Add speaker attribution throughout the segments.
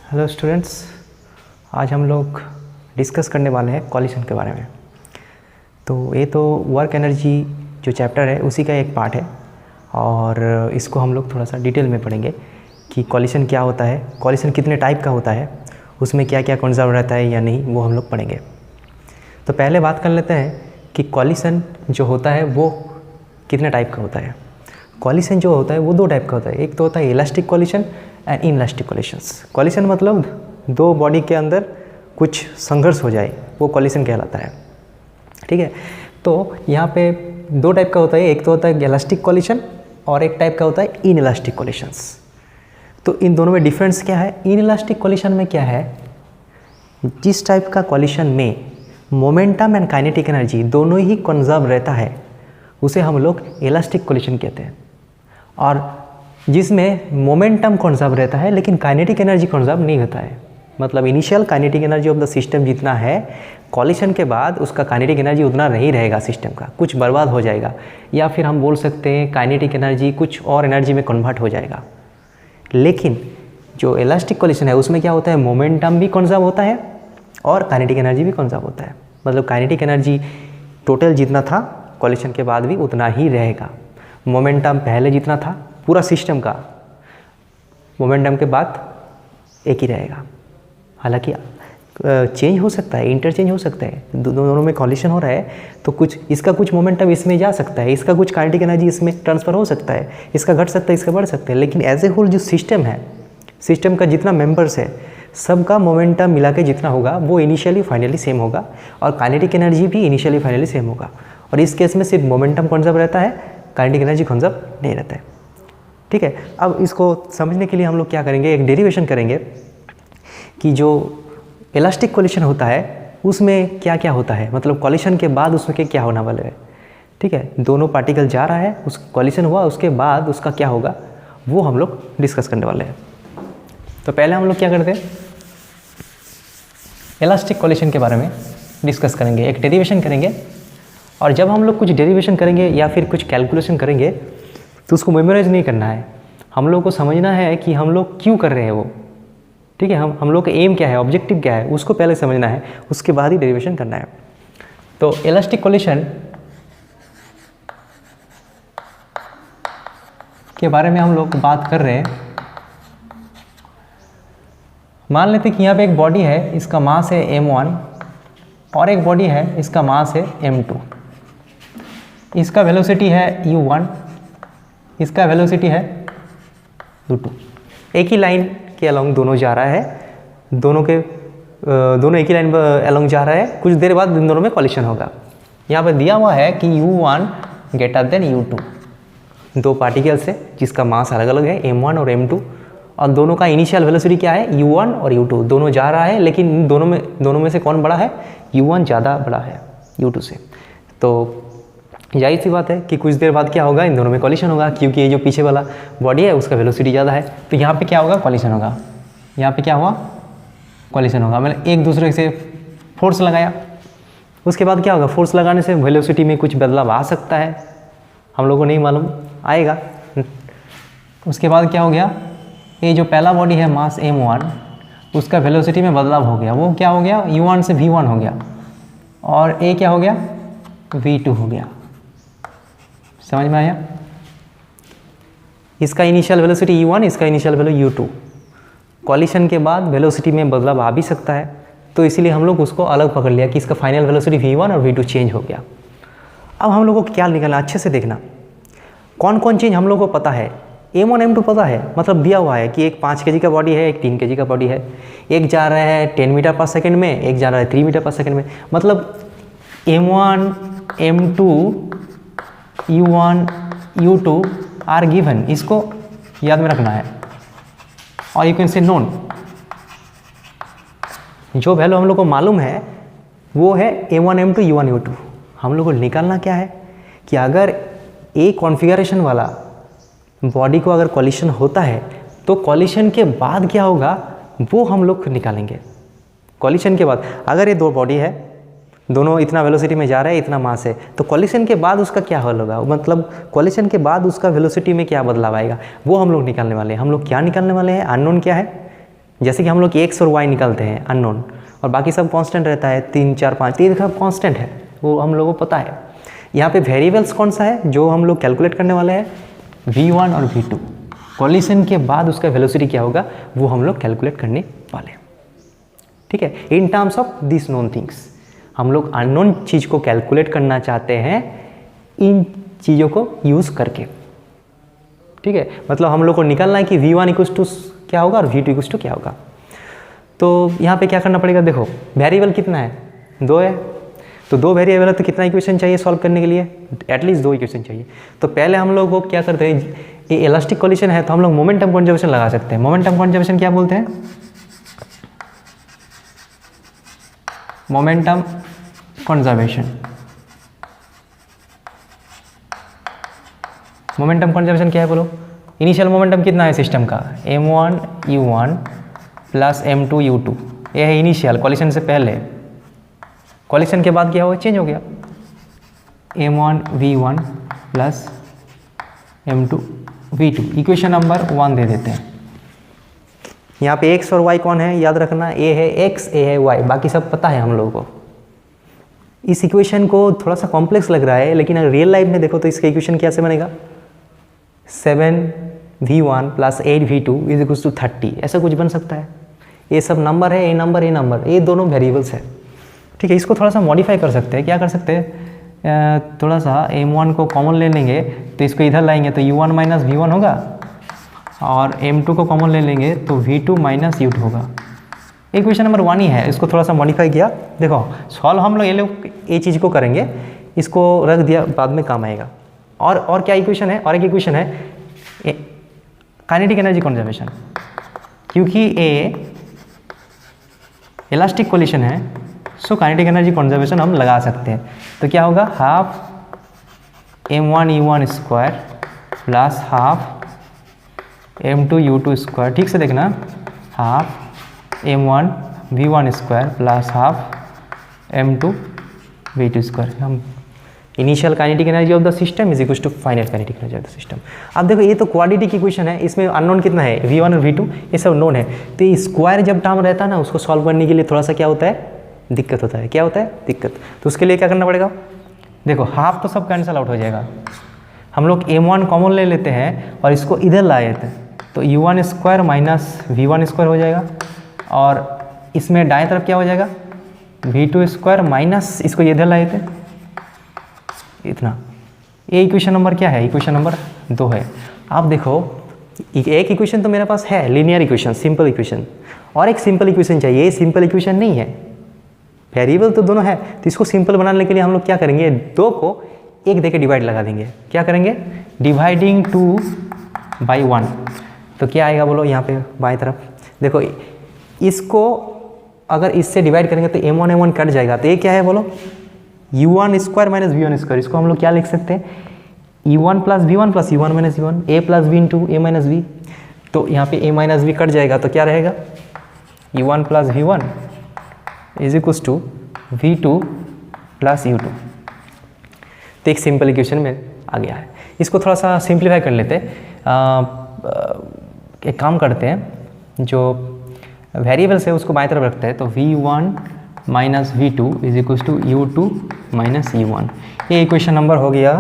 Speaker 1: Hello students, आज हम लोग डिस्कस करने वाले हैं कॉलिशन के बारे में। तो ये तो वर्क एनर्जी जो चैप्टर है उसी का एक पार्ट है और इसको हम लोग थोड़ा सा डिटेल में पढ़ेंगे कि कॉलिशन क्या होता है, कॉलिशन कितने टाइप का होता है, उसमें क्या क्या कंजर्व रहता है या नहीं, वो हम लोग पढ़ेंगे। तो पहले बात कर लेते हैं कि कॉलिशन जो होता है वो कितने टाइप का होता है। कॉलिशन जो होता है वो दो टाइप का होता है, एक तो होता है elastic collision and inelastic collisions. Collision मतलब दो बॉडी के अंदर कुछ संघर्ष हो जाए, वो कॉलिशन कहलाता है। ठीक है, तो यहाँ पे दो टाइप का होता है, एक तो होता है इलास्टिक कॉलिशन और एक टाइप का होता है इनइलास्टिक कॉलिशंस। तो इन दोनों में डिफरेंस क्या है? इनइलास्टिक कॉलिशन में क्या है, जिस टाइप का कॉलिशन में मोमेंटम एंड काइनेटिक एनर्जी दोनों ही कंजर्व रहता है उसे हम लोग इलास्टिक कॉलिशन कहते हैं, और जिसमें मोमेंटम कंजर्व रहता है लेकिन काइनेटिक एनर्जी कंजर्व नहीं होता है। मतलब initial kinetic energy of the system जितना है, कॉलिशन के बाद उसका काइनेटिक एनर्जी उतना नहीं रहेगा, सिस्टम का कुछ बर्बाद हो जाएगा, या फिर हम बोल सकते हैं काइनेटिक एनर्जी कुछ और एनर्जी में कन्वर्ट हो जाएगा। लेकिन जो इलास्टिक कॉलिशन है उसमें क्या होता है, मोमेंटम भी कंजर्व होता है और काइनेटिक एनर्जी भी कंजर्व होता है। मतलब काइनेटिक एनर्जी टोटल जितना था कॉलिशन के बाद भी उतना ही रहेगा, मोमेंटम पहले जितना था पूरा सिस्टम का मोमेंटम के बाद एक ही रहेगा। हालांकि चेंज हो सकता है, इंटरचेंज हो सकता है, दोनों में कॉलिशन हो रहा है तो कुछ इसका कुछ मोमेंटम इसमें जा सकता है, इसका कुछ काइनेटिक एनर्जी इसमें ट्रांसफ़र हो सकता है, इसका घट सकता है, इसका बढ़ सकता है। लेकिन एज ए होल जो सिस्टम है, सिस्टम का जितना मेंबर्स है सबका मोमेंटम मिला के जितना होगा वो इनिशियली फाइनली सेम होगा, और काइनेटिक एनर्जी भी इनिशियली फाइनली सेम होगा। और इस केस में सिर्फ मोमेंटम कंजर्व रहता है, काइनेटिक एनर्जी कंजर्व नहीं रहता है। ठीक है, अब इसको समझने के लिए हम लोग क्या करेंगे, एक डेरिवेशन करेंगे कि जो इलास्टिक कॉलिशन होता है उसमें क्या क्या होता है, मतलब कॉलिशन के बाद उसमें क्या होने वाला है। ठीक है, दोनों पार्टिकल जा रहा है, उस कॉलिशन हुआ, उसके बाद उसका क्या होगा वो हम लोग डिस्कस करने वाले हैं। तो पहले हम लोग क्या करते हैं, इलास्टिक कॉलिशन के बारे में डिस्कस करेंगे, एक डेरिवेशन करेंगे। और जब हम लोग कुछ डेरिवेशन करेंगे या फिर कुछ कैलकुलेशन करेंगे तो उसको मेमोराइज नहीं करना है, हम लोग को समझना है कि हम लोग क्यों कर रहे हैं वो। ठीक है, हम लोग का एम क्या है, ऑब्जेक्टिव क्या है, उसको पहले समझना है, उसके बाद ही डेरिवेशन करना है। तो इलास्टिक कॉलिशन के बारे में हम लोग बात कर रहे हैं। मान लेते कि यहाँ पे एक बॉडी है, इसका मास है m1 और एक बॉडी है इसका मास है m2। इसका वेलोसिटी है u1, इसका वेलोसिटी है u2। एक ही लाइन के अलोंग दोनों जा रहा है, दोनों एक ही लाइन अलोंग जा रहा है, कुछ देर बाद इन दोनों में कॉलिशन होगा। यहाँ पर दिया हुआ है कि u1 ग्रेटर देन u2, दो पार्टिकल्स है जिसका मास अलग अलग है m1 और m2, और दोनों का इनिशियल वेलोसिटी क्या है u1 और u2, दोनों जा रहा है, लेकिन दोनों में से कौन बड़ा है, u1 ज़्यादा बड़ा है u2 से। तो जाहिर सी बात है कि कुछ देर बाद क्या होगा, इन दोनों में कॉलिशन होगा, क्योंकि ये जो पीछे वाला बॉडी है उसका वेलोसिटी ज़्यादा है। तो यहाँ पे क्या होगा, कॉलिशन होगा। यहाँ पे क्या हुआ, कॉलिशन होगा, मतलब एक दूसरे से फोर्स लगाया। उसके बाद क्या होगा, फोर्स लगाने से वेलोसिटी में कुछ बदलाव आ सकता है, हम लोगों को नहीं मालूम, आएगा। उसके बाद क्या हो गया, ये जो पहला बॉडी है मास m1 उसका वेलोसिटी में बदलाव हो गया, वो क्या हो गया, u1 से v1 हो गया, और ए क्या हो गया, v2 हो गया। समझ में आया? इसका इनिशियल वेलोसिटी u1, इसका इनिशियल वेलो u2। कॉलिशन के बाद वेलोसिटी में बदलाव आ भी सकता है, तो इसीलिए हम लोग उसको अलग पकड़ लिया कि इसका फाइनल वेलोसिटी v1 और v2 चेंज हो गया। अब हम लोगों को क्या निकालना, अच्छे से देखना कौन कौन चेंज हम लोग को पता है। m1 m2 पता है, मतलब दिया हुआ है कि एक 5 kg का बॉडी है, एक 3 kg का बॉडी है, एक जा रहा है 10 मीटर पर सेकेंड में, एक जा रहा है 3 मीटर पर सेकेंड में। मतलब m1 m2 u1 u2 are given, इसको याद में रखना है। और यू कैन से नोन, जो वैल्यू हम लोग को मालूम है वो है m1 m2 u1 u2। हम लोग को निकालना क्या है कि अगर ए कॉन्फ़िगरेशन वाला बॉडी को अगर कॉलिशन होता है तो कॉलिशन के बाद क्या होगा वो हम लोग निकालेंगे। कॉलिशन के बाद अगर ये दो बॉडी है, दोनों इतना वेलोसिटी में जा रहा है, इतना मास है, तो कॉलिशन के बाद उसका क्या हल होगा, मतलब कॉलिशन के बाद उसका वेलोसिटी में क्या बदलाव आएगा वो हम लोग निकालने वाले हैं। हम लोग क्या निकालने वाले हैं, अननोन क्या है, जैसे कि हम लोग एक्स और वाई निकालते हैं अननोन, और बाकी सब कांस्टेंट रहता है 3 4 5, ये सब कांस्टेंट है, वो हम लोगों को पता है। यहाँ पे वेरिएबल्स कौन सा है जो हम लोग कैलकुलेट करने वाले हैं, v1 और v2। कॉलिशन के बाद उसका वेलोसिटी क्या होगा वो हम लोग कैलकुलेट करने वाले हैं, ठीक है। In terms of this known things, हम लोग अननोन चीज़ को कैलकुलेट करना चाहते हैं इन चीज़ों को यूज़ करके, ठीक है। मतलब हम लोग को निकालना है कि v1 इक्वल्स टू क्या होगा और v2 इक्वल्स टू क्या होगा। तो यहाँ पे क्या करना पड़ेगा, देखो वेरिएबल कितना है, 2 है, तो 2 वेरिएबल है तो कितना इक्वेशन चाहिए सॉल्व करने के लिए, एटलीस्ट 2 इक्वेशन चाहिए। तो पहले हम लोग को क्या करते हैं, ये इलास्टिक कॉलिशन है तो हम लोग मोमेंटम कंजर्वेशन लगा सकते हैं। मोमेंटम कंजर्वेशन क्या बोलते हैं, मोमेंटम कंजर्वेशन, मोमेंटम कंजर्वेशन क्या है बोलो, इनिशियल मोमेंटम कितना है सिस्टम का, m1 u1 plus m2 u2, ये है इनिशियल कॉलिशन से पहले। कॉलिशन के बाद क्या हुआ, चेंज हो गया, m1 v1 plus m2 v2, equation number 1 दे देते हैं। यहाँ पे x और y कौन है याद रखना, a है x, a है y, बाकी सब पता है हम लोगों को। इस इक्वेशन को थोड़ा सा कॉम्प्लेक्स लग रहा है, लेकिन अगर रियल लाइफ में देखो तो इसका इक्वेशन कैसे बनेगा, 7v1 plus 8v2 is equals to 30, ऐसा कुछ बन सकता है। ये सब नंबर है, ये नंबर, ये दोनों वेरिएबल्स है, ठीक है। इसको थोड़ा सा मॉडिफाई कर सकते हैं, क्या कर सकते हैं, थोड़ा सा m1 को कॉमन ले लेंगे तो इसको इधर लाएंगे तो u1 माइनस v1 होगा, और m2 को कॉमन ले लेंगे तो v2 माइनस u2 होगा। इक्वेशन नंबर 1 ही है, इसको थोड़ा सा मॉडिफाई किया। देखो सॉल्व हम लोग ये चीज़ को करेंगे, इसको रख दिया, बाद में काम आएगा। और क्या इक्वेशन है, और एक इक्वेशन है काइनेटिक एनर्जी कंजर्वेशन, क्योंकि ए इलास्टिक कॉलिशन है सो काइनेटिक एनर्जी कंजर्वेशन हम लगा सकते हैं। तो क्या होगा, half m1 u1 square plus half m2 u2 square, ठीक से देखना, half m1 v1 square plus half m2 v2 square. हम initial kinetic energy of the system is equal to final kinetic energy of the system. अब देखो ये तो quadratic equation है, इसमें अननोन कितना है, v1 और v2, ये सब नोन है। तो ये स्क्वायर जब टर्म रहता है ना, उसको सॉल्व करने के लिए थोड़ा सा क्या होता है, दिक्कत होता है। क्या होता है, दिक्कत। तो उसके लिए क्या करना पड़ेगा, देखो हाफ तो सब कैंसिल आउट हो जाएगा, हम लोग m1 कॉमन ले लेते हैं और इसको इधर लाए थे, तो u1 square minus v1 square हो जाएगा, और इसमें दाएं तरफ क्या हो जाएगा, v2 स्क्वायर माइनस इसको इधर लाए थे इतना। ये इक्वेशन नंबर क्या है, इक्वेशन नंबर 2 है। आप देखो एक इक्वेशन तो मेरे पास है, लीनियर इक्वेशन, सिंपल इक्वेशन, और एक सिंपल इक्वेशन चाहिए। ये सिंपल इक्वेशन नहीं है, वेरिएबल तो दोनों है, तो इसको सिंपल बनाने के लिए हम लोग क्या करेंगे, 2 को 1 देके डिवाइड लगा देंगे। क्या करेंगे, डिवाइडिंग 2 बाई 1, तो क्या आएगा बोलो, यहाँ पे बाएं तरफ देखो, इसको अगर इससे डिवाइड करेंगे तो m1 कट जाएगा, तो ये क्या है बोलो, u1 square minus v1 square. इसको हम लोग क्या लिख सकते हैं, u1 plus v1 plus u1 minus v1, a plus v into a minus v। तो यहाँ पे a माइनस v कट जाएगा, तो क्या रहेगा, u1 plus v1 is equals to v2 plus u2। तो एक सिंपल इक्वेशन में आ गया है। इसको थोड़ा सा सिंप्लीफाई कर लेते हैं, एक काम करते हैं, जो वेरिएबल्स है उसको बाएं तरफ रखते हैं, तो v1 minus v2 is equals to u2 minus u1। ये इक्वेशन नंबर हो गया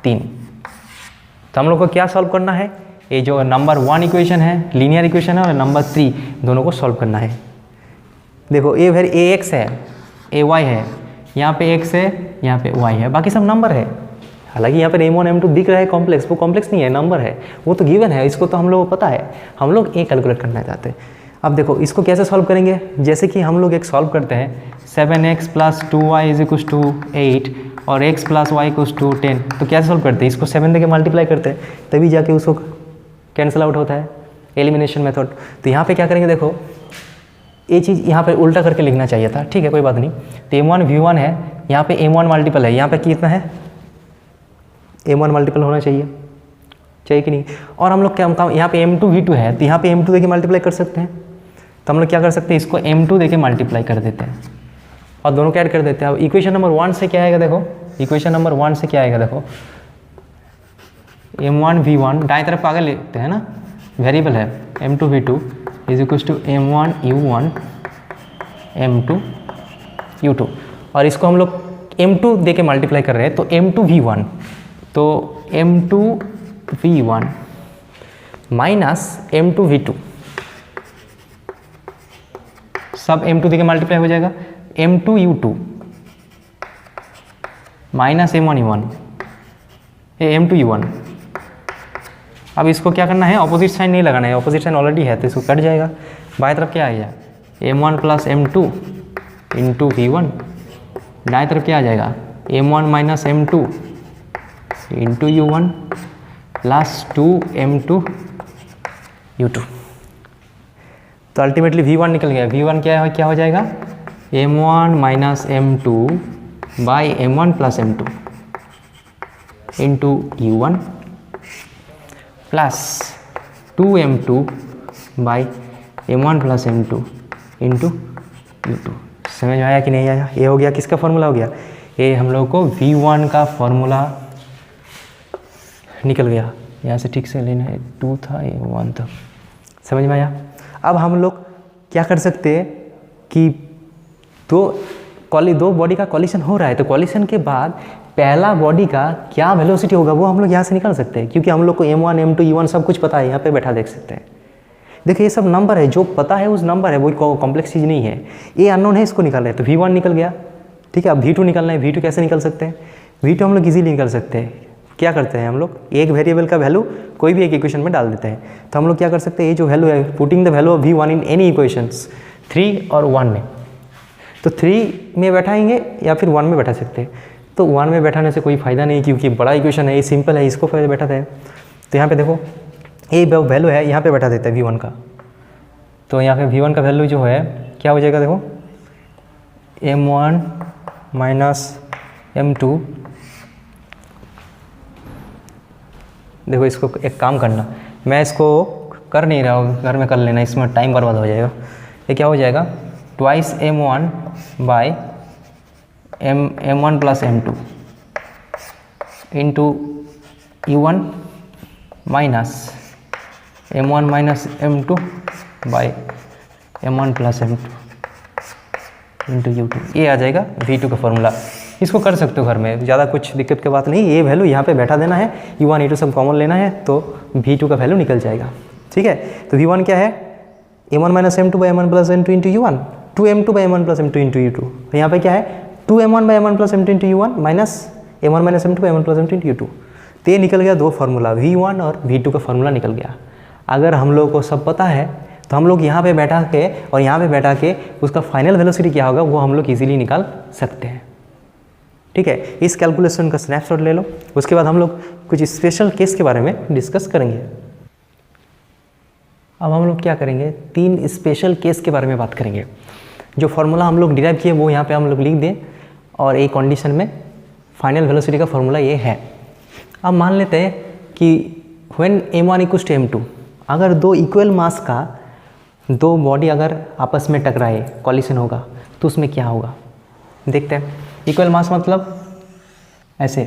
Speaker 1: 3। तो हम लोग को क्या सॉल्व करना है, ये जो नंबर 1 इक्वेशन है लीनियर इक्वेशन है, और नंबर 3 दोनों को सॉल्व करना है। देखो ए वेरी ए एक्स है, ए वाई है, यहाँ पे x है, यहाँ पे y है, बाकी सब नंबर है। हालांकि यहाँ पे m1 m2 दिख रहा है कॉम्प्लेक्स, वो कॉम्प्लेक्स नहीं है, नंबर है, वो तो गिवन है, इसको तो हम लोग को पता है। हम लोग ए कैलकुलेट करना चाहते हैं। अब देखो इसको कैसे सॉल्व करेंगे, जैसे कि हम लोग एक सॉल्व करते हैं, 7x plus 2y is equal to 8 और x plus y equal to 10। तो कैसे सॉल्व करते हैं, इसको 7 देके मल्टीप्लाई करते हैं, तभी जाके उसको कैंसिल आउट होता है, एलिमिनेशन मेथड। तो यहाँ पे क्या करेंगे, देखो ये चीज़ यहाँ पे उल्टा करके लिखना चाहिए था, ठीक है कोई बात नहीं। तो m1 v1 है, यहाँ पे m1 मल्टीपल है, यहाँ पे कितना है, m1 मल्टीपल होना चाहिए कि नहीं। और हम लोग क्या काम, यहाँ पे m2 v2 है, तो यहाँ पे m2 देके मल्टीप्लाई कर सकते हैं। तो हम लोग क्या कर सकते हैं, इसको m2 देके मल्टीप्लाई कर देते हैं और दोनों को ऐड कर देते हैं। अब इक्वेशन नंबर 1 से क्या आएगा, देखो इक्वेशन नंबर 1 से क्या आएगा, देखो m1 v1 दाएं तरफ आगे लेते हैं ना, वेरिएबल है m2 v2 is equal to m1 u1 m2 u2, और इसको हम लोग m2 दे के मल्टीप्लाई कर रहे हैं, तो m2 v1, तो m2 v1 minus m2 v2, सब m2 दे के मल्टीप्लाई हो जाएगा, m2 u2 minus m1 u1 m2 u1। अब इसको क्या करना है, ऑपोजिट साइन नहीं लगाना है, ऑपोजिट साइन ऑलरेडी है तो इसको कट जाएगा। बाएं तरफ क्या आ गया, m1 plus m2 into v1, दाएं तरफ क्या आ जाएगा, m1 minus m2 into u1 plus 2m2 u2। तो अल्टीमेटली v1 निकल गया, v1 क्या हो जाएगा, m1 minus m2 by m1 plus m2 into u1 plus 2m2 by m1 plus m2 into u2। समझ में आया कि नहीं आया? ये हो गया, किसका फॉर्मूला हो गया, ये हम लोग को v1 का फॉर्मूला निकल गया। यहाँ से ठीक से लेना है, 2 था ये 1 था। समझ में आया? अब हम लोग क्या कर सकते हैं कि दो बॉडी का कॉलिशन हो रहा है, तो कॉलिशन के बाद पहला बॉडी का क्या वेलोसिटी होगा वो हम लोग यहाँ से निकाल सकते हैं, क्योंकि हम लोग को m1 m2 u1 सब कुछ पता है, यहाँ पे बैठा देख सकते हैं। देखिए ये सब नंबर है, जो पता है उस नंबर है, वो कॉम्प्लेक्स चीज़ नहीं है। ये अननोन है, इसको निकाल रहे हैं, तो v1 निकल गया, ठीक है। अब v2 निकालना है, v2 कैसे निकल सकते हैं, v2 हम लोग इजीली निकल सकते हैं। क्या करते हैं हम लोग, एक वेरिएबल का वैल्यू कोई भी एक इक्वेशन में डाल देते हैं। तो हम लोग क्या कर सकते हैं, ये जो वैल्यू है, putting the value of v1 in any equations 3 और 1 में, तो 3 में बैठाएंगे या फिर 1 में बैठा सकते हैं। तो 1 में बैठाने से कोई फ़ायदा नहीं, क्योंकि बड़ा इक्वेशन है, ये सिंपल है, इसको पहले बैठाते हैं। तो यहाँ पे देखो ये वैल्यू है, यहाँ पे बैठा देता है v1 का, तो यहाँ पे v1 का वैल्यू जो है क्या हो जाएगा, देखो m1 माइनस m2। देखो इसको एक काम करना, मैं इसको कर नहीं रहा हूँ, घर में कर लेना, इसमें टाइम बर्बाद हो जाएगा। ये क्या हो जाएगा, twice m1 by m1 plus m2 into u1 minus m1 minus m2 by m1 plus m2 into u2। ये आ जाएगा v2 का फॉर्मूला। इसको कर सकते हो घर में, ज़्यादा कुछ दिक्कत की बात नहीं। ये वैल्यू यहाँ पे बैठा देना है, u1 u2 सब कॉमन लेना है, तो v2 का वैल्यू निकल जाएगा, ठीक है। तो v1 क्या है, m1 minus m2 by m1 plus m2 into u1, 2m2 by m1 plus m2 into u2। यहाँ पे क्या है, 2m1 by m1 plus m2 into u1 minus m1 minus m2 by m1 plus m2 into u2। तो ये निकल गया दो formula, v1 और v2 का फार्मूला निकल गया। अगर हम लोग को सब पता है तो हम लोग यहाँ पे बैठा के और यहाँ पे बैठा के उसका फाइनल वेलोसिटी क्या होगा वो हम लोग इजीली निकाल सकते हैं, ठीक है। इस कैलकुलेशन का स्नैपशॉट ले लो, उसके बाद हम लोग कुछ स्पेशल केस के बारे में डिस्कस करेंगे। अब हम लोग क्या करेंगे, 3 स्पेशल केस के बारे में बात करेंगे। जो फार्मूला हम लोग डिराइव किए वो यहाँ पे हम लोग लिख दें, और एक कंडीशन में फाइनल वेलोसिटी का फार्मूला ये है। अब मान लेते हैं कि when m1 equals to m2, अगर दो इक्वल मास का दो बॉडी अगर आपस में टकराए, कॉलिशन होगा, तो उसमें क्या होगा देखते हैं। इक्वल मास मतलब ऐसे,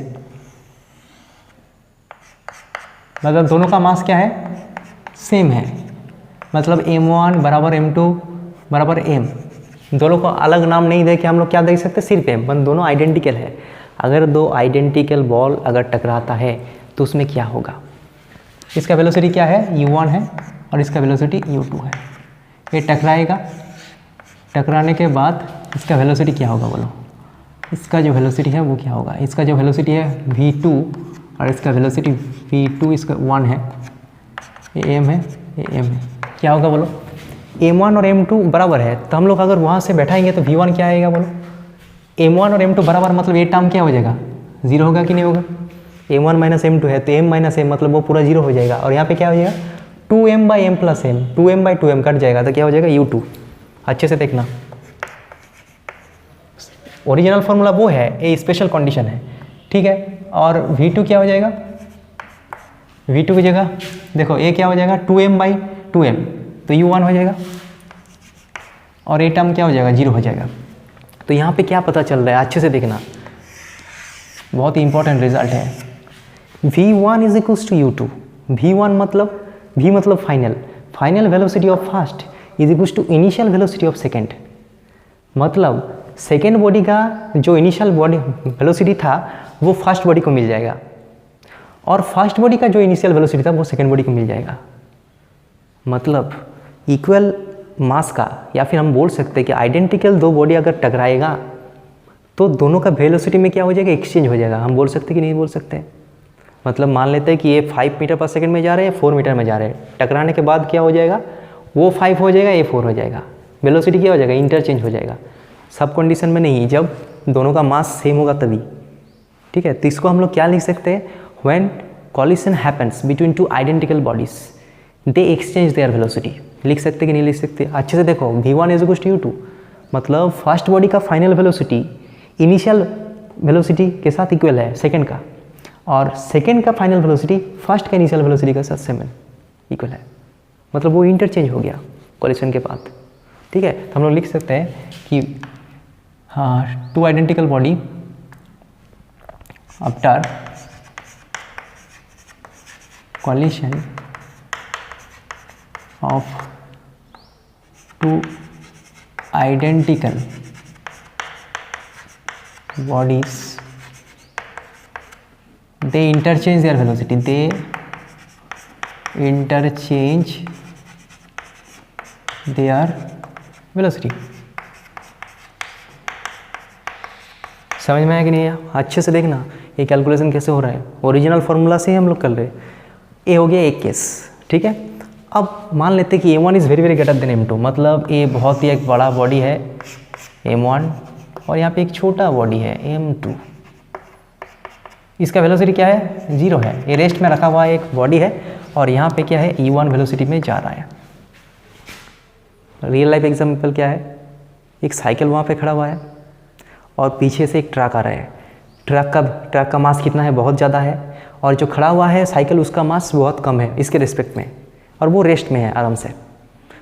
Speaker 1: मतलब दोनों का मास क्या है, सेम है, मतलब m1 बराबर m2 बराबर m। दोनों को अलग नाम नहीं दे के हम लोग क्या देख सकते, सिर्फ m, दोनों आइडेंटिकल है। अगर दो आइडेंटिकल बॉल अगर टकराता है तो उसमें क्या होगा, इसका वेलोसिटी क्या है, u1 है और इसका वेलोसिटी u2 है। ये टकराएगा, टकराने के बाद इसका वेलोसिटी क्या होगा बोलो, इसका जो वेलोसिटी है वो क्या होगा, इसका जो वेलोसिटी है v2 और इसका वेलोसिटी v2 इसका 1 है, ये m है, ये m है, क्या होगा बोलो, m1 और m2 बराबर है। तो हम लोग अगर वहाँ से बैठाएंगे तो v1 क्या आएगा बोलो, m1 और m2 बराबर मतलब ये टर्म क्या हो जाएगा, 0 होगा कि नहीं होगा। m1 माइनस m2 है तो m माइनस m मतलब वो पूरा 0 हो जाएगा, और यहाँ पे क्या हो जाएगा 2m by m plus m, 2m by 2m cut जाएगा तो क्या हो जाएगा u2। अच्छे से देखना, ओरिजिनल फार्मूला वो है, ये स्पेशल कंडीशन है, ठीक है। और v2 क्या हो जाएगा, v2 की जगह देखो ये क्या हो जाएगा 2m बाई 2m, तो u1 हो जाएगा, और ये टर्म क्या हो जाएगा 0 हो जाएगा। तो यहाँ पे क्या पता चल रहा है, अच्छे से देखना, बहुत ही इंपॉर्टेंट रिजल्ट है। v1 is equals to u2, v1 मतलब v मतलब final, final velocity of first is equal to initial velocity of second. मतलब सेकेंड बॉडी का जो इनिशियल बॉडी वेलोसिटी था वो फर्स्ट बॉडी को मिल जाएगा, और फर्स्ट बॉडी का जो इनिशियल वेलोसिटी था वो सेकेंड बॉडी को मिल जाएगा। मतलब इक्वल मास का, या फिर हम बोल सकते हैं कि आइडेंटिकल दो बॉडी अगर टकराएगा तो दोनों का वेलोसिटी में क्या हो जाएगा, एक्सचेंज हो जाएगा। हम बोल सकते कि नहीं बोल सकते? मतलब मान लेते हैं कि ये 5 मीटर पर सेकंड में जा रहे हैं, 4 मीटर में जा रहे हैं, टकराने के बाद क्या हो जाएगा, वो 5 हो जाएगा, ये 4 हो जाएगा, वेलोसिटी क्या हो जाएगा, इंटरचेंज हो जाएगा। सब कंडीशन में नहीं, जब दोनों का मास सेम होगा तभी। ठीक है, तो इसको हम लोग क्या लिख सकते हैं, when coalition happens between two identical bodies they exchange there velocity. लिख सकते कि नहीं लिख सकते? अच्छे से देखो, v1 is equal to u2, मतलब फर्स्ट बॉडी का फाइनल वेलोसिटी इनिशियल वेलोसिटी के साथ इक्वल है सेकेंड का, और सेकेंड का फाइनल वेलोसिटी फर्स्ट का इनिशियल वेलोसिटी के साथ सेम इक्वल है। मतलब वो इंटरचेंज हो गया कॉलिशन के बाद। ठीक है, तो हम लोग लिख सकते हैं कि हाँ, two identical body after coalition of two identical bodies they interchange their velocity, they interchange their velocity। समझ में आया कि नहीं आया? अच्छे से देखना ये कैलकुलेशन कैसे हो रहा है, ओरिजिनल फार्मूला से ही हम लोग कर रहे हैं। ये हो गया एक केस। ठीक है, अब मान लेते हैं कि A1 is very very greater than M2, मतलब ये बहुत ही एक बड़ा बॉडी है M1, और यहाँ पे एक छोटा बॉडी है M2। इसका वेलोसिटी क्या है, 0 है। ये रेस्ट में रखा हुआ एक बॉडी है, और यहाँ पे क्या है, E1 वेलोसिटी में जा रहा है। रियल लाइफ एग्जाम्पल क्या है, एक साइकिल वहाँ पे खड़ा हुआ है और पीछे से एक ट्रक आ रहा है। ट्रक का मास कितना है, बहुत ज़्यादा है, और जो खड़ा हुआ है साइकिल उसका मास बहुत कम है इसके रिस्पेक्ट में, और वो रेस्ट में है आराम से।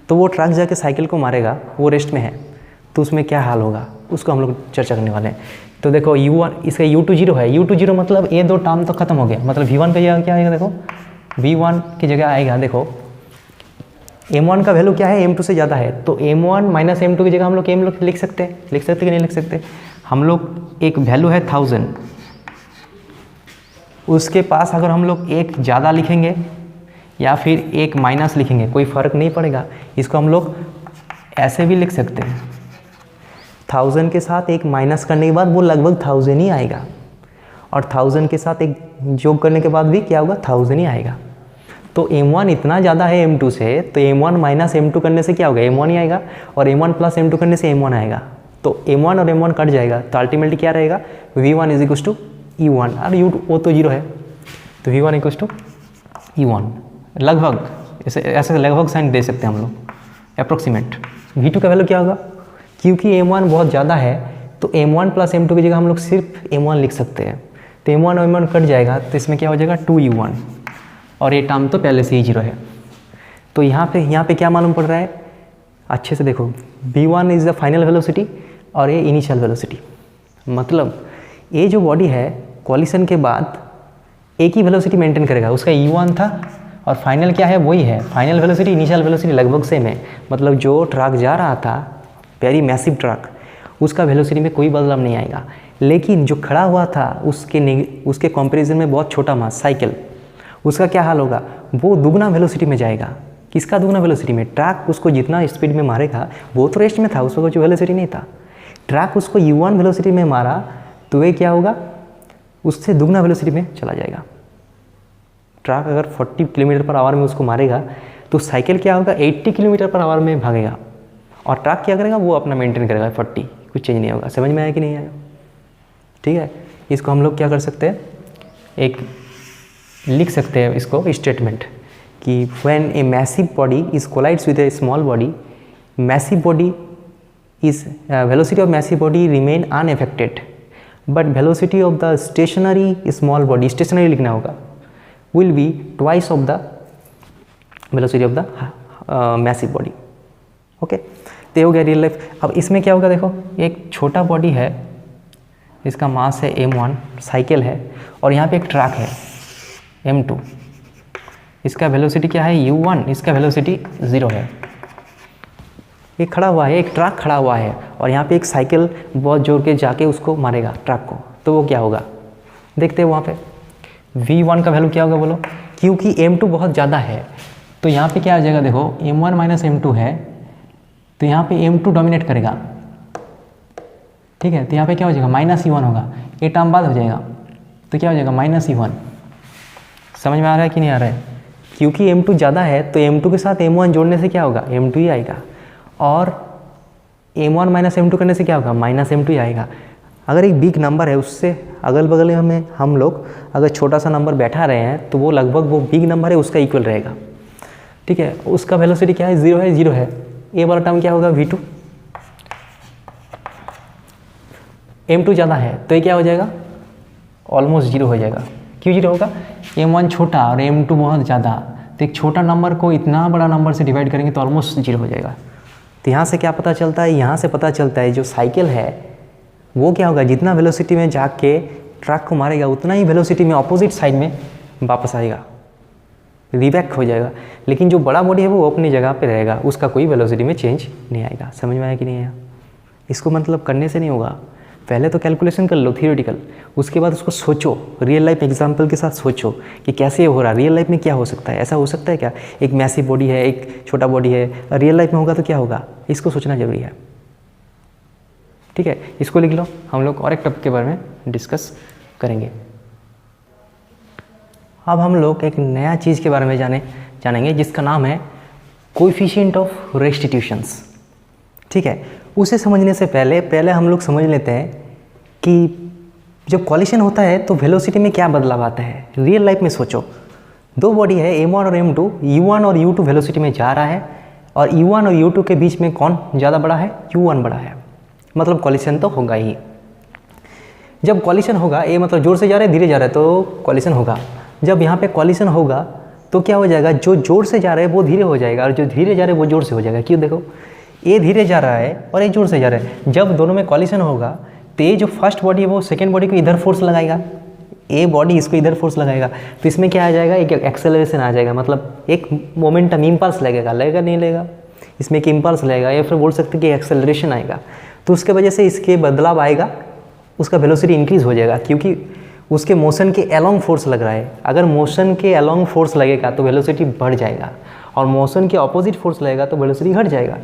Speaker 1: तो वो ट्रक जाके साइकिल को मारेगा, वो रेस्ट में है, तो उसमें क्या हाल होगा उसको हम लोग चर्चा करने वाले हैं। तो देखो U1 इसका U2 0 है, U2 0 मतलब ये दो टर्म तो खत्म हो गया, मतलब V1 का जगह क्या आएगा, देखो V1 की जगह आएगा, देखो M1 का वैल्यू क्या है, M2 से ज़्यादा है, तो M1 माइनस M2 की जगह हम लोग M लोग लिख सकते हैं। लिख सकते कि नहीं लिख सकते? हम लोग एक वैल्यू है 1000, उसके पास अगर हम लोग एक ज़्यादा लिखेंगे या फिर एक माइनस लिखेंगे कोई फ़र्क नहीं पड़ेगा। इसको हम लोग ऐसे भी लिख सकते हैं, 1000 के साथ एक माइनस करने के बाद वो लगभग 1000 ही आएगा, और 1000 के साथ एक जोड़ करने के बाद भी क्या होगा, 1000 ही आएगा। तो M1 इतना ज़्यादा है M2 से, तो M1 माइनस M2 करने से क्या होगा, M1 ही आएगा, और M1 प्लस M2 करने से M1 आएगा। तो M1 और M1 कट जाएगा, तो अल्टीमेटली क्या रहेगा, V1 is equal to E1, और U2 वो तो 0 है, तो V1 इक्वल टू E1। लगभग ऐसे लगभग साइन दे सकते हैं हम लोग, अप्रोक्सीमेट। V2 का वैल्यू क्या होगा, क्योंकि M1 बहुत ज़्यादा है तो M1 प्लस M2 की जगह हम लोग सिर्फ M1 लिख सकते हैं, तो M1 और M1 कट जाएगा, तो इसमें क्या हो जाएगा, 2U1, और ये टर्म तो पहले से ही 0 है। तो यहाँ पे क्या मालूम पड़ रहा है, अच्छे से देखो, V1 is the final velocity और ये इनिशियल वेलोसिटी। मतलब ये जो बॉडी है कॉलिशन के बाद एक ही वेलोसिटी मेंटेन करेगा, उसका E1 था और फाइनल क्या है, वही है। फाइनल वेलोसिटी इनिशियल वेलोसिटी लगभग सेम है, मतलब जो ट्रक जा रहा था वेरी मैसिव ट्रक, उसका वेलोसिटी में कोई बदलाव नहीं आएगा। लेकिन जो खड़ा हुआ था उसके कंपैरिजन में बहुत छोटा मास साइकिल, उसका क्या हाल होगा, वो दुगना वेलोसिटी में जाएगा। किसका दुगना वेलोसिटी में, ट्रक उसको जितना स्पीड में मारेगा, वो तो रेस्ट में था, उसको जो वेलोसिटी नहीं था, ट्रक उसको U1 वेलोसिटी में मारा तो वे क्या होगा, उससे दुगना वेलोसिटी में चला जाएगा। ट्रक अगर 40 किलोमीटर पर आवर में उसको मारेगा तो साइकिल क्या होगा, 80 किलोमीटर पर आवर में भागेगा, और ट्रक क्या करेगा, वो अपना मेंटेन करेगा 40, कुछ चेंज नहीं होगा। समझ में आया कि नहीं आया? ठीक है, इसको हम लोग क्या कर सकते हैं, एक लिख सकते हैं इसको स्टेटमेंट कि when a massive body is collides with a small body, massive body is velocity of massive body remain unaffected, but velocity of the stationary small body, stationary लिखना होगा, will be twice of the velocity of the massive body. Okay, तो हो गया real life. अब इसमें क्या होगा, देखो एक छोटा बॉडी है, इसका मास है M1, साइकिल है, और यहाँ पे एक ट्रक है M2, इसका वेलोसिटी क्या है u1, इसका वेलोसिटी 0 है। एक खड़ा हुआ है, एक ट्रक खड़ा हुआ है और यहाँ पे एक साइकिल बहुत जोर के जाके उसको मारेगा ट्रक को, तो वो क्या होगा देखते हैं वहाँ पे। v1 का वैल्यू क्या होगा बोलो, क्योंकि m2 बहुत ज़्यादा है तो यहाँ पे क्या आ जाएगा देखो, m1 माइनस m2 है तो यहाँ पे m2 डोमिनेट करेगा, ठीक है। तो यहाँ पे क्या हो जाएगा माइनस e1 होगा, ये टर्म बाद हो जाएगा तो क्या हो जाएगा माइनस e1। समझ में आ रहा है कि नहीं आ रहा है? क्योंकि m2 ज़्यादा है तो m2 के साथ m1 जोड़ने से क्या होगा m2 ही आएगा, और m1 माइनस m2 करने से क्या होगा माइनस m2 ही आएगा। अगर एक बिग नंबर है उससे अगल बगल में हम लोग अगर छोटा सा नंबर बैठा रहे हैं तो वो लगभग वो बिग नंबर है उसका इक्वल रहेगा, ठीक है। उसका वेलोसिटी क्या है 0 है, ये वाला टर्म क्या होगा v2। m2 ज़्यादा है तो ये क्या हो जाएगा ऑलमोस्ट 0 हो जाएगा। क्यों 0 होगा, m1 छोटा और m2 बहुत ज़्यादा, तो एक छोटा नंबर को इतना बड़ा नंबर से डिवाइड करेंगे तो ऑलमोस्ट 0 हो जाएगा। तो यहाँ से क्या पता चलता है, यहाँ से पता चलता है जो साइकिल है वो क्या होगा, जितना वेलोसिटी में जाके ट्रक को मारेगा उतना ही वेलोसिटी में अपोजिट साइड में वापस आएगा, रिबैक हो जाएगा। लेकिन जो बड़ा बॉडी है वो अपनी जगह पे रहेगा, उसका कोई वेलोसिटी में चेंज नहीं आएगा। समझ में आया कि नहीं आया? इसको मतलब करने से नहीं होगा, पहले तो कैलकुलेशन कर लो थियोरेटिकल, उसके बाद उसको सोचो, रियल लाइफ एग्जांपल के साथ सोचो कि कैसे हो रहा है, रियल लाइफ में क्या हो सकता है, ऐसा हो सकता है क्या, एक मैसिव बॉडी है एक छोटा बॉडी है, रियल लाइफ में होगा तो क्या होगा, इसको सोचना जरूरी है, ठीक है। इसको लिख लो, हम लोग और एक टॉपिक के बारे में डिस्कस करेंगे। अब हम लोग एक नया चीज़ के बारे में जानेंगे जिसका नाम है कोएफिशिएंट ऑफ रेस्टिट्यूशंस, ठीक है। उसे समझने से पहले हम लोग समझ लेते हैं कि जब कॉलिशन होता है तो वेलोसिटी में क्या बदलाव आता है। रियल लाइफ में सोचो, दो बॉडी है m1 और m2, u1 और u2 वेलोसिटी में जा रहा है और u1 और u2 के बीच में कौन ज़्यादा बड़ा है, u1 बड़ा है, मतलब कॉलिशन तो होगा ही। जब कॉलिशन होगा, ये मतलब जोर से जा रहा है धीरे जा रहा है तो कॉलिशन होगा। जब यहाँ पे कॉलिशन होगा तो क्या हो जाएगा, जो जोर से जा रहा है वो धीरे हो जाएगा और जो धीरे जा रहा है वो जोर से हो जाएगा। क्यों, देखो ये धीरे जा रहा है और ये जोर से जा रहा है, जब दोनों में कॉलिशन होगा तो ये जो फर्स्ट बॉडी है वो सेकेंड बॉडी को इधर फोर्स लगाएगा, ये बॉडी इसको इधर फोर्स लगाएगा, तो इसमें क्या आ जाएगा, एक एक्सेलरेशन आ जाएगा, मतलब एक मोमेंटम इम्पल्स लगेगा नहीं लगेगा, इसमें एक इम्पल्स लगेगा या फिर बोल सकते कि एक्सेलरेशन आएगा। तो उसके वजह से इसके बदलाव आएगा, उसका वेलोसिटी इंक्रीज हो जाएगा क्योंकि उसके मोशन के अलोंग फोर्स लग रहा है। अगर मोशन के अलोंग फोर्स लगेगा तो वेलोसिटी बढ़ जाएगा और मोशन के ऑपोजिट फोर्स लगेगा तो वेलोसिटी घट जाएगा।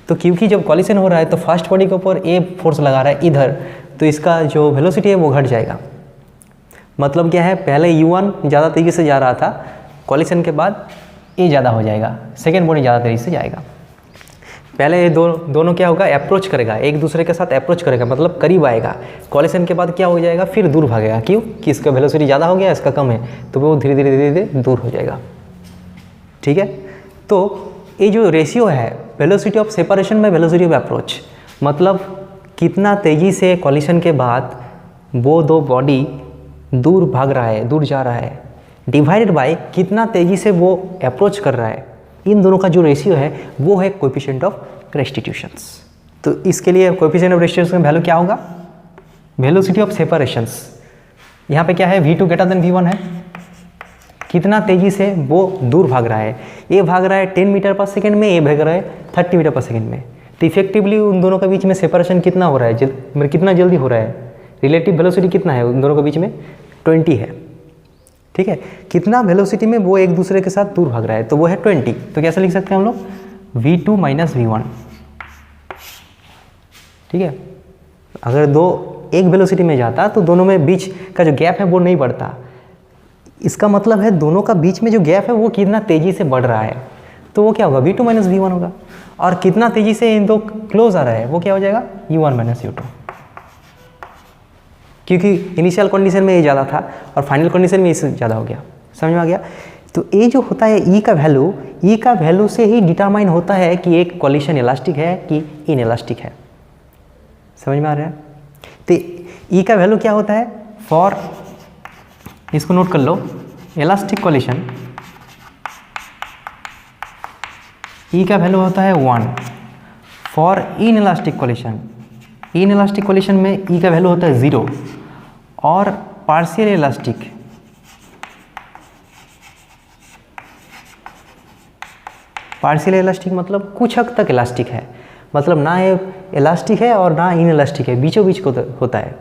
Speaker 1: तो क्योंकि जब कॉलिशन हो रहा है तो फर्स्ट बॉडी के ऊपर ए फोर्स लगा रहा है इधर, तो इसका जो वेलोसिटी है वो घट जाएगा। मतलब क्या है, पहले u1 ज़्यादा तेज़ी से जा रहा था, कॉलिशन के बाद ए ज़्यादा हो जाएगा, सेकेंड बॉडी ज़्यादा तेज़ी से जाएगा। पहले ये दोनों क्या होगा, अप्रोच करेगा, एक दूसरे के साथ अप्रोच करेगा, मतलब करीब आएगा। कॉलिशन के बाद क्या हो जाएगा, फिर दूर भागेगा। क्यों कि इसका वेलोसिटी ज़्यादा हो गया, इसका कम है, तो वो धीरे धीरे दूर हो जाएगा, ठीक है। तो ये जो रेशियो है वेलोसिटी ऑफ सेपरेशन में वेलोसिटी ऑफ अप्रोच, मतलब कितना तेज़ी से कॉलिशन के बाद वो दो बॉडी दूर भाग रहा है, दूर जा रहा है, डिवाइडेड बाय कितना तेज़ी से वो अप्रोच कर रहा है। इन दोनों का जो रेशियो है वो है कोएफिशिएंट ऑफ रेस्टिट्यूशंस। तो इसके लिए कोएफिशिएंट ऑफ रेस्टिट्यूशन का वैल्यू क्या होगा, वेलोसिटी ऑफ सेपरेशंस। यहाँ पे क्या है, v2 ग्रेटर देन v1 है, कितना तेज़ी से वो दूर भाग रहा है। ये भाग रहा है 10 मीटर पर सेकेंड में, ये भाग रहा है 30 मीटर पर सेकेंड में। तो इफेक्टिवली उन दोनों के बीच में सेपरेशन कितना हो रहा है, मतलब कितना जल्दी हो रहा है, रिलेटिव वेलोसिटी कितना है उन दोनों के बीच में, 20 है, ठीक है। कितना वेलोसिटी में वो एक दूसरे के साथ दूर भाग रहा है, तो वो है 20। तो कैसे लिख सकते हैं हम लोग, v2 माइनस v1, ठीक है। अगर एक वेलोसिटी में जाता तो दोनों में बीच का जो गैप है वो नहीं बढ़ता, इसका मतलब है दोनों का बीच में जो गैप है वो कितना तेज़ी से बढ़ रहा है, तो वो क्या होगा, v2 माइनस v1 होगा। और कितना तेज़ी से इन दो क्लोज आ रहा है वो क्या हो जाएगा, u1 माइनस u2, क्योंकि इनिशियल कंडीशन में ये ज़्यादा था और फाइनल कंडीशन में इससे ज़्यादा हो गया। समझ में आ गया। तो ये जो होता है ई का वैल्यू से ही डिटरमाइन होता है कि एक कॉलिशन इलास्टिक है कि इनइलास्टिक है। समझ में आ रहा है। तो ई का वैल्यू क्या होता है, फॉर, इसको नोट कर लो, इलास्टिक कॉलिशन ई का वैल्यू होता है 1। फॉर इनइलास्टिक कॉलिशन में ई का वैल्यू होता है 0 और पार्शियल इलास्टिक पार्शियल इलास्टिक मतलब कुछ हद तक इलास्टिक है, मतलब ना ये इलास्टिक है और ना इन इलास्टिक है, बीचों बीच को होता है।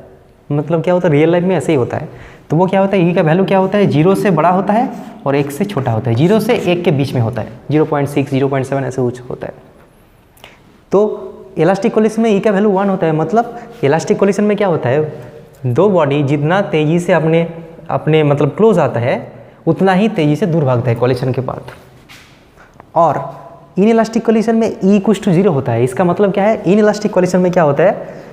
Speaker 1: मतलब क्या होता है, रियल लाइफ में ऐसे ही होता है। तो वो क्या होता है, ई का वैल्यू क्या होता है, 0 से बड़ा होता है और 1 से छोटा होता है, 0 से 1 के बीच में होता है, 0.6 0.7 ऐसे कुछ होता है। तो इलास्टिक कोलिशन में ई का वैल्यू 1 होता है। मतलब इलास्टिक कोलिशन में क्या होता है, दो बॉडी जितना तेज़ी से अपने मतलब क्लोज आता है उतना ही तेज़ी से दूर भागता है कोलिशन के बाद। और इन इलास्टिक कोलिशन में ई इक्वल्स टू 0 होता है। इसका मतलब क्या है, इन इलास्टिक कोलिशन में क्या होता है,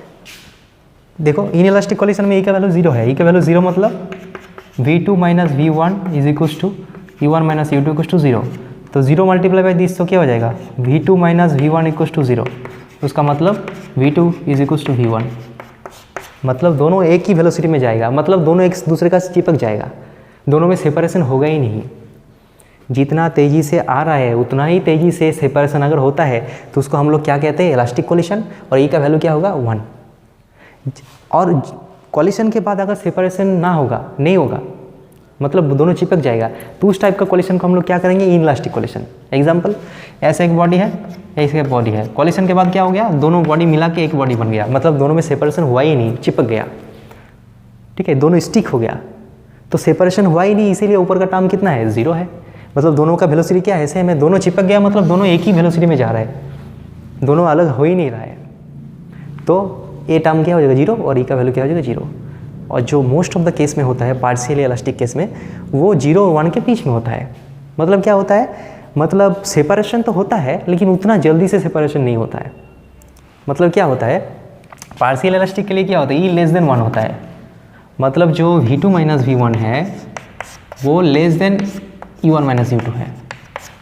Speaker 1: देखो इन इलास्टिक कोलिशन में ई का वैल्यू 0 है। ई का वैल्यू 0 मतलब v2 minus v1 is equals to u1 minus u2 equals to 0। तो 0 मल्टीप्लाई बाई दिस तो क्या हो जाएगा, v2 minus v1 equals to 0। उसका मतलब v2 is equals to v1। मतलब दोनों एक ही वेलोसिटी में जाएगा, मतलब दोनों एक दूसरे का चिपक जाएगा, दोनों में सेपरेशन होगा ही नहीं। जितना तेज़ी से आ रहा है उतना ही तेज़ी से सेपरेशन अगर होता है तो उसको हम लोग क्या कहते हैं, इलास्टिक कोलिशन। और ई का वैल्यू क्या होगा, 1। और कोलिशन के बाद अगर सेपरेशन नहीं होगा मतलब दोनों चिपक जाएगा, तो उस टाइप का कोलिशन को हम लोग क्या करेंगे, इन इलास्टिक कोलिशन। एग्जांपल, ऐसे एक बॉडी है, ऐसे एक बॉडी है, कोलिशन के बाद क्या हो गया, दोनों बॉडी मिला के एक बॉडी बन गया, मतलब दोनों में सेपरेशन हुआ ही नहीं, चिपक गया। ठीक है, दोनों स्टिक हो गया, तो सेपरेशन हुआ ही नहीं, इसीलिए ऊपर का टर्म कितना है, 0 है। मतलब दोनों का वेलोसिटी क्या है, सेम है, दोनों चिपक गया, मतलब दोनों एक ही वेलोसिटी में जा रहा है, दोनों अलग हो ही नहीं रहा है। तो ए टर्म क्या हो जाएगा, 0, और ई का वैल्यू क्या हो जाएगा, 0। और जो मोस्ट ऑफ द केस में होता है पार्शियल इलास्टिक केस में, वो 0 और 1 के बीच में होता है। मतलब क्या होता है, मतलब सेपरेशन तो होता है लेकिन उतना जल्दी से सेपरेशन नहीं होता है। मतलब क्या होता है, पार्शियल इलास्टिक के लिए क्या होता है, ई लेस देन 1 होता है। मतलब जो v2 माइनस v1 है वो less than u1 minus u2 है।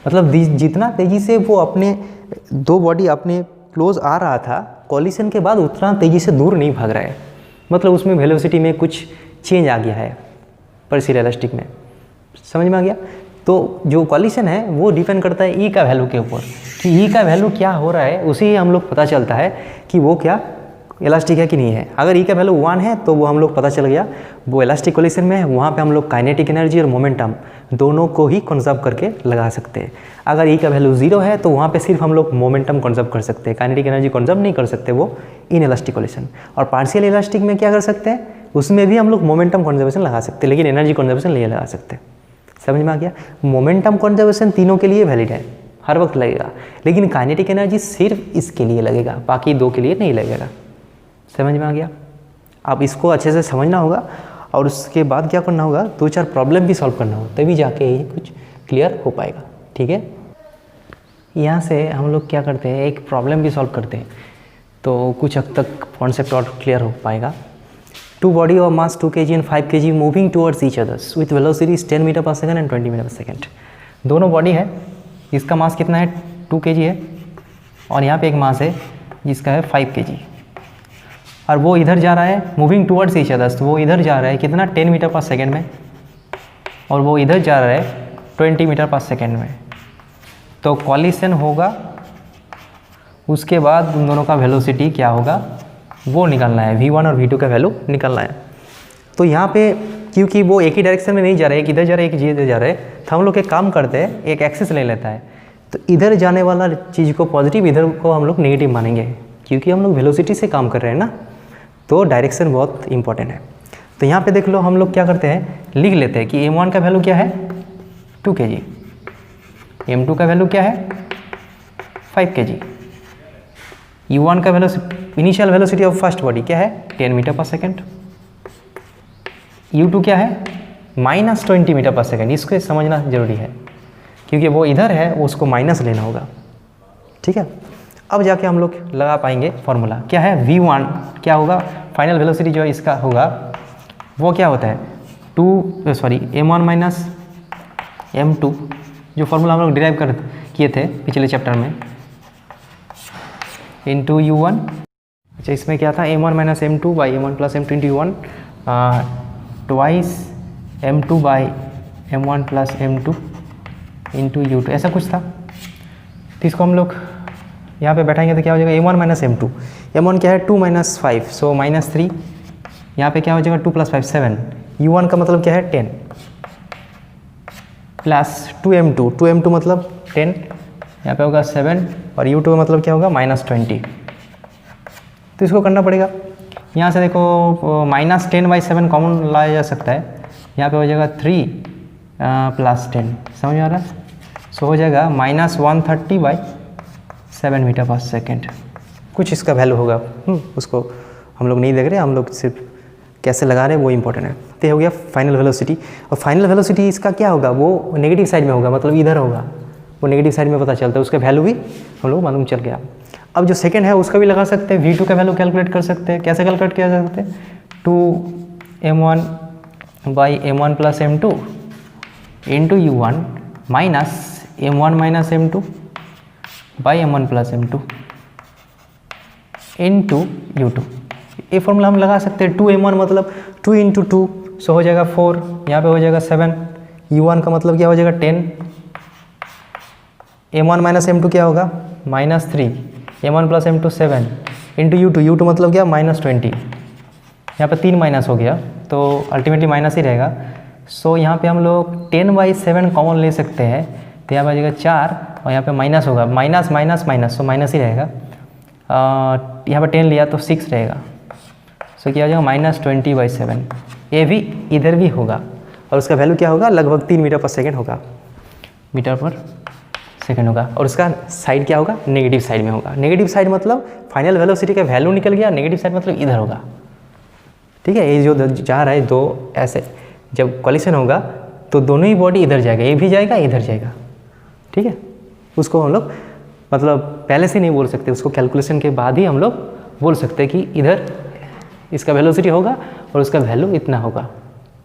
Speaker 1: मतलब जितना तेज़ी से वो अपने दो बॉडी अपने क्लोज आ रहा था, कोलिशन के बाद उतना तेज़ी से दूर नहीं भाग रहा है, मतलब उसमें वेलोसिटी में कुछ चेंज आ गया है पार्शियल इलास्टिक में। समझ में आ गया। तो जो कोलिशन है वो डिपेंड करता है ई का वैल्यू के ऊपर, कि ई का वैल्यू क्या हो रहा है, उसी हम लोग पता चलता है कि वो क्या इलास्टिक है कि नहीं है। अगर ई का वैल्यू 1 है तो वो हम लोग पता चल गया वो इलास्टिक कोलिशन में है, वहाँ पे हम लोग काइनेटिक एनर्जी और मोमेंटम दोनों को ही कंजर्व करके लगा सकते हैं। अगर ई का वैल्यू 0 है तो वहाँ पे सिर्फ हम लोग मोमेंटम कंजर्व कर सकते हैं, काइनेटिक एनर्जी कंजर्व नहीं कर सकते, वो इन इलास्टिक कोलिशन। और पार्शियल इलास्टिक में क्या कर सकते हैं, उसमें भी हम लोग मोमेंटम कंजर्वेशन लगा सकते हैं, लेकिन एनर्जी कंजर्वेशन नहीं लगा सकते। समझ में आ गया। मोमेंटम कंजर्वेशन तीनों के लिए वैलिड है, हर वक्त लगेगा, लेकिन काइनेटिक एनर्जी सिर्फ इसके लिए लगेगा, बाकी दो के लिए नहीं लगेगा। समझ में आ गया। अब इसको अच्छे से समझना होगा और उसके बाद क्या करना होगा, 2-4 प्रॉब्लम भी सॉल्व करना होगा, तभी जाके ये कुछ क्लियर हो पाएगा। ठीक है, यहाँ से हम लोग क्या करते हैं, एक प्रॉब्लम भी सॉल्व करते हैं, तो कुछ हद तक कॉन्सेप्ट और क्लियर हो पाएगा। 2 body of mass 2 kg and 5 kg moving towards each others with velocities 10 metre per second and 20 metre per second. दोनों बॉडी है, इसका मास कितना है, 2 kg है, और यहाँ पे एक मास है जिसका है 5 kg, और वो इधर जा रहा है मूविंग टुवर्ड्स ईच अदर्स, तो वो इधर जा रहा है कितना, 10 मीटर पर सेकंड में, और वो इधर जा रहा है 20 मीटर पर सेकंड में। तो कॉलिशन होगा, उसके बाद उन दोनों का वेलोसिटी क्या होगा वो निकालना है, v1 और v2 का वैल्यू निकालना है। तो यहाँ पे क्योंकि वो एक ही डायरेक्शन में नहीं जा रहे, एक इधर जा रहे, एक इधर जा रहे, तो हम लोग एक काम करते हैं, एक एक्सिस ले लेता है, तो इधर जाने वाला चीज़ को पॉजिटिव, इधर को हम लोग नेगेटिव मानेंगे, क्योंकि हम लोग वेलोसिटी से काम कर रहे हैं ना, तो डायरेक्शन बहुत इंपॉर्टेंट है। तो यहाँ पे देख लो, हम लोग क्या करते हैं, लिख लेते हैं कि m1 का वैल्यू क्या है, 2 kg, m2 का वैल्यू क्या है, 5 kg, u1 का value, initial velocity of first body क्या है, 10 मीटर पर सेकेंड, u2 क्या है, -20 मीटर पर सेकेंड। इसको समझना जरूरी है, क्योंकि वो इधर है, उसको माइनस लेना होगा। ठीक है, अब जाके हम लोग लगा पाएंगे फॉर्मूला, क्या है, v1 क्या होगा, फाइनल वेलोसिटी जो इसका होगा वो क्या होता है, m1 माइनस m2, जो फॉर्मूला हम लोग डिराइव किए थे पिछले चैप्टर में, इंटू u1। अच्छा, इसमें क्या था, m1 minus m2 by m1 plus m2 into u1, twice m2 by m1 plus m2 into u2, ऐसा कुछ था। तो इसको हम लोग यहाँ पे बैठाएंगे तो क्या हो जाएगा, m1 माइनस m2, m1 क्या है, 2 माइनस 5, सो -3, यहाँ पे क्या हो जाएगा, 2 + 5 7, u1 का मतलब क्या है, 10, प्लस 2m2 मतलब 10, यहाँ पे होगा 7 और U2 का मतलब क्या होगा -20। तो इसको करना पड़ेगा। यहाँ से देखो -10/7 कॉमन लाया जा सकता है, यहाँ पे हो जाएगा 3 + 10, समझ में आ रहा है। सो हो जाएगा -130/7 मीटर/सेकेंड। कुछ इसका वैल्यू होगा, उसको हम लोग नहीं देख रहे, हम लोग सिर्फ कैसे लगा रहे हैं वो इंपॉर्टेंट है। तो हो गया फाइनल वेलोसिटी। और फाइनल वेलोसिटी इसका क्या होगा, वो नेगेटिव साइड में होगा, मतलब इधर होगा, वो नेगेटिव साइड में पता चलता है, उसका वैल्यू भी हम लोग मालूम चल गया। अब जो सेकंड है उसका भी लगा सकते हैं, V2 का वैल्यू कैलकुलेट कर सकते हैं। कैसे कैलकुलेट किया जा सकते हैं, 2m1/m1 + m2 into U1 -m1 - m2/m1 + m2 into U2। ये फॉर्मूला हम लगा सकते हैं। 2m1 मतलब 2 × 2, सो हो जाएगा 4, यहाँ पे हो जाएगा 7, U1 का मतलब क्या हो जाएगा 10, m1 - m2 क्या होगा -3, m1 + m2 7 इंटू U2 मतलब क्या -20, यहाँ पे 3 माइनस हो गया तो अल्टीमेटली माइनस ही रहेगा। सो यहाँ पे हम लोग 10/7 कॉमन ले सकते हैं, तो यहाँ पे आ जाएगा 4 और यहाँ पे माइनस होगा, माइनस सो माइनस ही रहेगा। यहाँ पे 10 लिया तो 6 रहेगा, सो क्या हो जाएगा -20/7। ये भी इधर भी होगा और उसका वैल्यू क्या होगा, लगभग 3 मीटर/सेकेंड होगा, मीटर/सेकेंड होगा। और उसका साइड क्या होगा, नेगेटिव साइड में होगा। नेगेटिव साइड मतलब फाइनल वेलोसिटी का वैल्यू निकल गया, नेगेटिव साइड मतलब इधर होगा। ठीक है, ये जो जा रहा है दो ऐसे, जब कॉलिशन होगा तो दोनों ही बॉडी इधर जाएगा, ये भी जाएगा इधर जाएगा। ठीक है, उसको हम लोग मतलब पहले से नहीं बोल सकते, उसको कैलकुलेशन के बाद ही हम लोग बोल सकते हैं कि इधर इसका वेलोसिटी होगा और उसका वैल्यू इतना होगा।